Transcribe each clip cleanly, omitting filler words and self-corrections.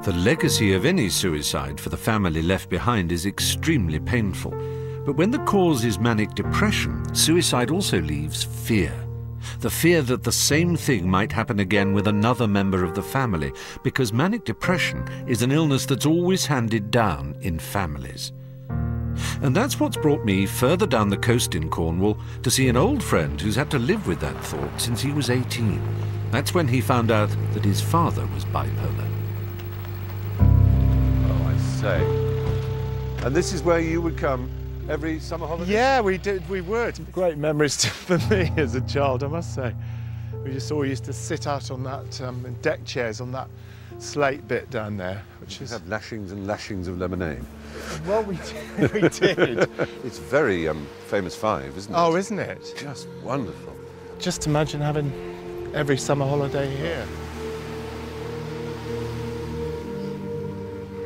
The legacy of any suicide for the family left behind is extremely painful. But when the cause is manic depression, suicide also leaves fear. The fear that the same thing might happen again with another member of the family, because manic depression is an illness that's always handed down in families. And that's what's brought me further down the coast in Cornwall to see an old friend who's had to live with that thought since he was 18. That's when he found out that his father was bipolar. Oh, I say. And this is where you would come every summer holiday? Yeah, we would. Great memories for me as a child, I must say. We just all used to sit out on that, in deck chairs on that slate bit down there, which is... have lashings and lashings of lemonade. Well, we did. We did. It's very famous five, isn't it? Oh, isn't it? Just wonderful. Just imagine having every summer holiday here.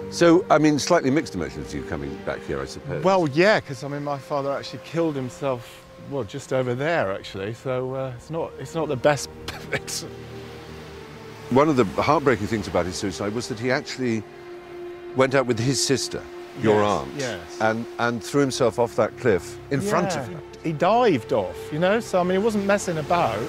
So, I mean, slightly mixed emotions to you coming back here, I suppose. Well, yeah, because I mean, my father actually killed himself, well, just over there, actually. So it's not the best. One of the heartbreaking things about his suicide was that he actually went out with his sister, your aunt, and threw himself off that cliff in front of her. He dived off, you know. So I mean, he wasn't messing about.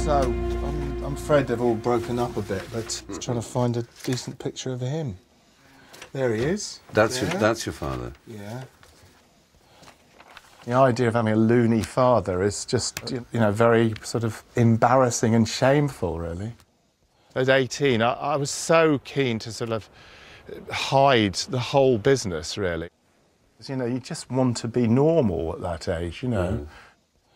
So, I'm afraid they've all broken up a bit, but I'm trying to find a decent picture of him. There he is. That's your father? Yeah. The idea of having a loony father is just, you know, very sort of embarrassing and shameful, really. At 18, I was so keen to sort of hide the whole business, really. You know, you just want to be normal at that age, you know. Mm.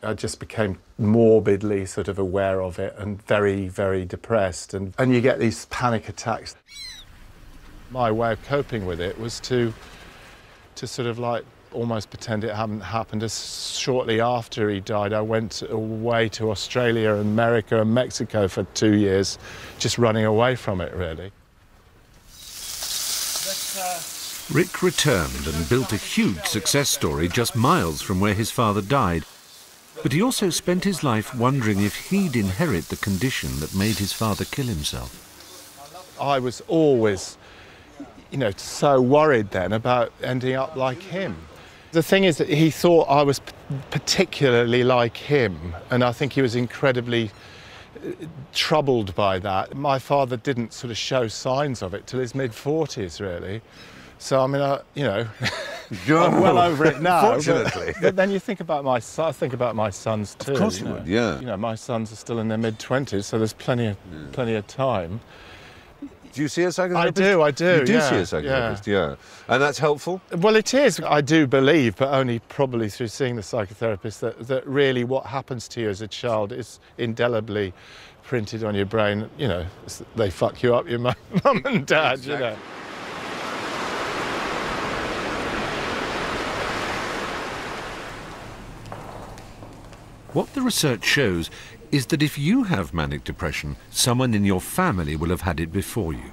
I just became morbidly sort of aware of it and very, very depressed. And you get these panic attacks. My way of coping with it was to sort of like almost pretend it hadn't happened. As shortly after he died, I went away to Australia and America and Mexico for 2 years, just running away from it, really. Rick returned and built a huge success story just miles from where his father died. But he also spent his life wondering if he'd inherit the condition that made his father kill himself. I was always, you know, so worried then about ending up like him. The thing is that he thought I was particularly like him, and I think he was incredibly troubled by that. My father didn't sort of show signs of it till his mid-40s, really. So, I mean, you know, I'm well over it now. Fortunately. But then you think about I think about my sons too. Of course you would, yeah. You know, my sons are still in their mid-20s, so there's plenty of time. Do you see a psychotherapist? I do. You do see a psychotherapist, yeah. And that's helpful? Well, it is. I do believe, but only probably through seeing the psychotherapist, that really what happens to you as a child is indelibly printed on your brain. You know, they fuck you up, your mum and dad, exactly. You know. What the research shows is that if you have manic depression, someone in your family will have had it before you.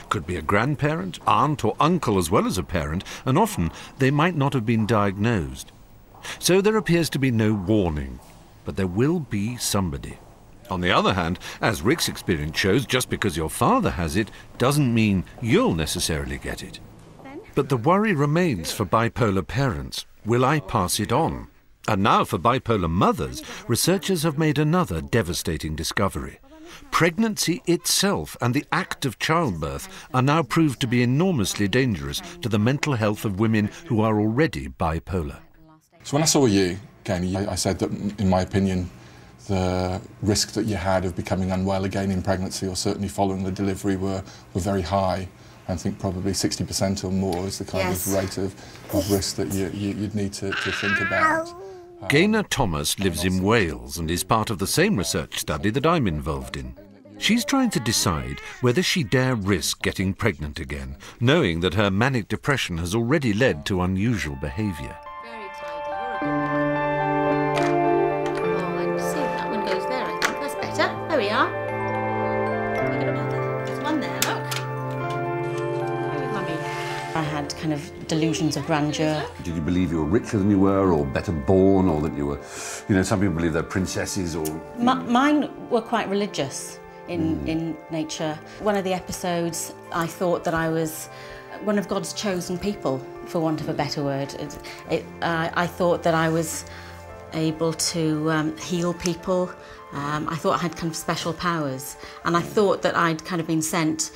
Could be a grandparent, aunt or uncle as well as a parent, and often they might not have been diagnosed. So there appears to be no warning, but there will be somebody. On the other hand, as Rick's experience shows, just because your father has it doesn't mean you'll necessarily get it. But the worry remains for bipolar parents. Will I pass it on? And now for bipolar mothers, researchers have made another devastating discovery. Pregnancy itself and the act of childbirth are now proved to be enormously dangerous to the mental health of women who are already bipolar. So when I saw you, Kane, I said that, in my opinion, the risk that you had of becoming unwell again in pregnancy or certainly following the delivery were very high. I think probably 60% or more is the kind of rate of risk that you'd need to think about. Gaynor Thomas lives in Wales and is part of the same research study that I'm involved in. She's trying to decide whether she dare risk getting pregnant again, knowing that her manic depression has already led to unusual behaviour. Very tidy. You're a good boy. Oh, I see. That one goes there, I think. That's better. There we are. There's one there, look. Mummy. I had kind of delusions of grandeur. Did you believe you were richer than you were, or better born, or that you were, you know, some people believe they're princesses, or... Mine were quite religious in nature. One of the episodes, I thought that I was one of God's chosen people, for want of a better word. I thought that I was able to heal people. I thought I had kind of special powers, and I thought that I'd kind of been sent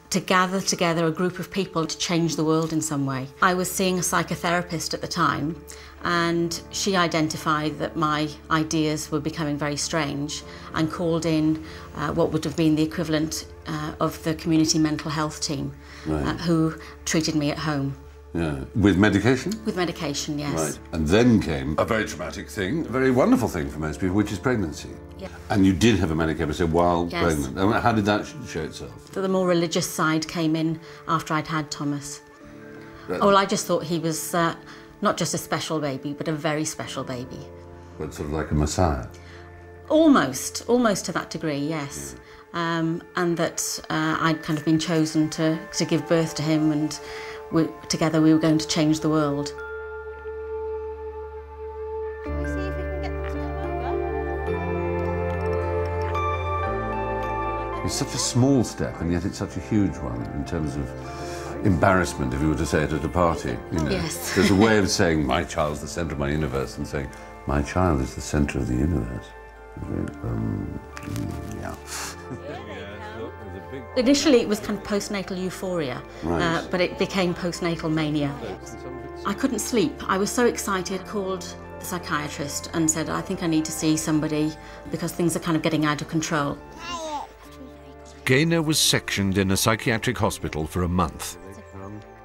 to gather together a group of people to change the world in some way. I was seeing a psychotherapist at the time, and she identified that my ideas were becoming very strange and called in what would have been the equivalent of the community mental health team, who treated me at home. Yeah. With medication? With medication, yes. Right. And then came a very traumatic thing, a very wonderful thing for most people, which is pregnancy. Yeah. And you did have a manic episode while pregnant. And how did that show itself? The more religious side came in after I'd had Thomas. Oh, well, I just thought he was not just a special baby, but a very special baby. But sort of like a messiah? Almost to that degree, yes. And that I'd kind of been chosen to give birth to him, and together we were going to change the world. Shall we see if we can get them to come over? It's such a small step, and yet it's such a huge one in terms of embarrassment, if you were to say it at a party. You know? Yes. There's a way of saying, my child's the centre of my universe, and saying, my child is the centre of the universe. Yeah. Initially, it was kind of postnatal euphoria, but it became postnatal mania. I couldn't sleep. I was so excited. I called the psychiatrist and said, I think I need to see somebody because things are kind of getting out of control. Gaynor was sectioned in a psychiatric hospital for a month.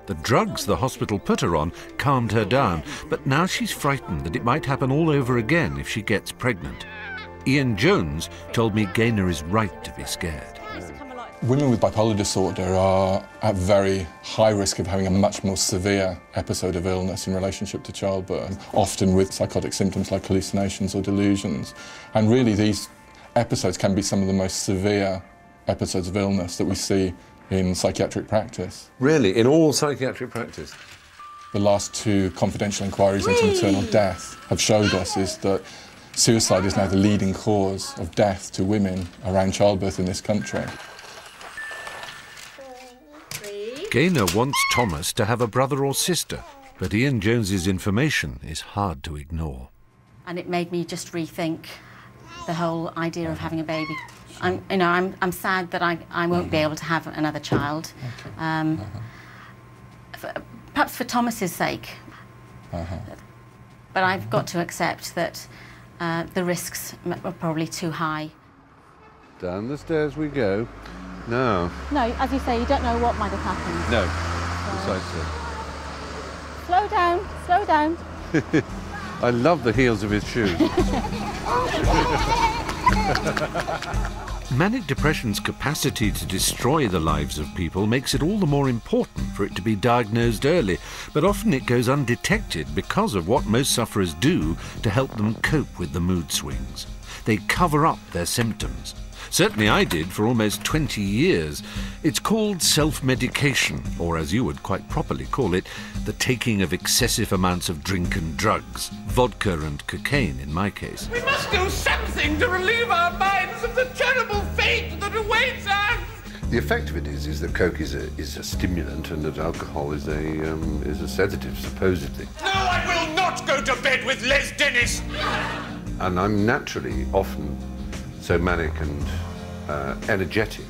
The drugs the hospital put her on calmed her down, but now she's frightened that it might happen all over again if she gets pregnant. Ian Jones told me Gaynor is right to be scared. Women with bipolar disorder are at very high risk of having a much more severe episode of illness in relationship to childbirth, often with psychotic symptoms like hallucinations or delusions. And really these episodes can be some of the most severe episodes of illness that we see in psychiatric practice. Really? In all psychiatric practice? The last 2 confidential inquiries into maternal death have showed us is that suicide is now the leading cause of death to women around childbirth in this country. Gaynor wants Thomas to have a brother or sister, but Ian Jones's information is hard to ignore. And it made me just rethink the whole idea of having a baby. I'm sad that I won't be able to have another child. Perhaps for Thomas's sake. But I've got to accept that the risks are probably too high. Down the stairs we go. No. No, as you say, you don't know what might have happened. No, precisely. Slow down, slow down. I love the heels of his shoes. Manic depression's capacity to destroy the lives of people makes it all the more important for it to be diagnosed early, but often it goes undetected because of what most sufferers do to help them cope with the mood swings. They cover up their symptoms. Certainly I did for almost 20 years. It's called self-medication, or as you would quite properly call it, the taking of excessive amounts of drink and drugs. Vodka and cocaine in my case. We must do something to relieve our minds of the terrible fate that awaits us! The effect of it is that coke is a stimulant, and that alcohol is a sedative, supposedly. No, I will not go to bed with Les Dennis! And I'm naturally often so manic and energetic.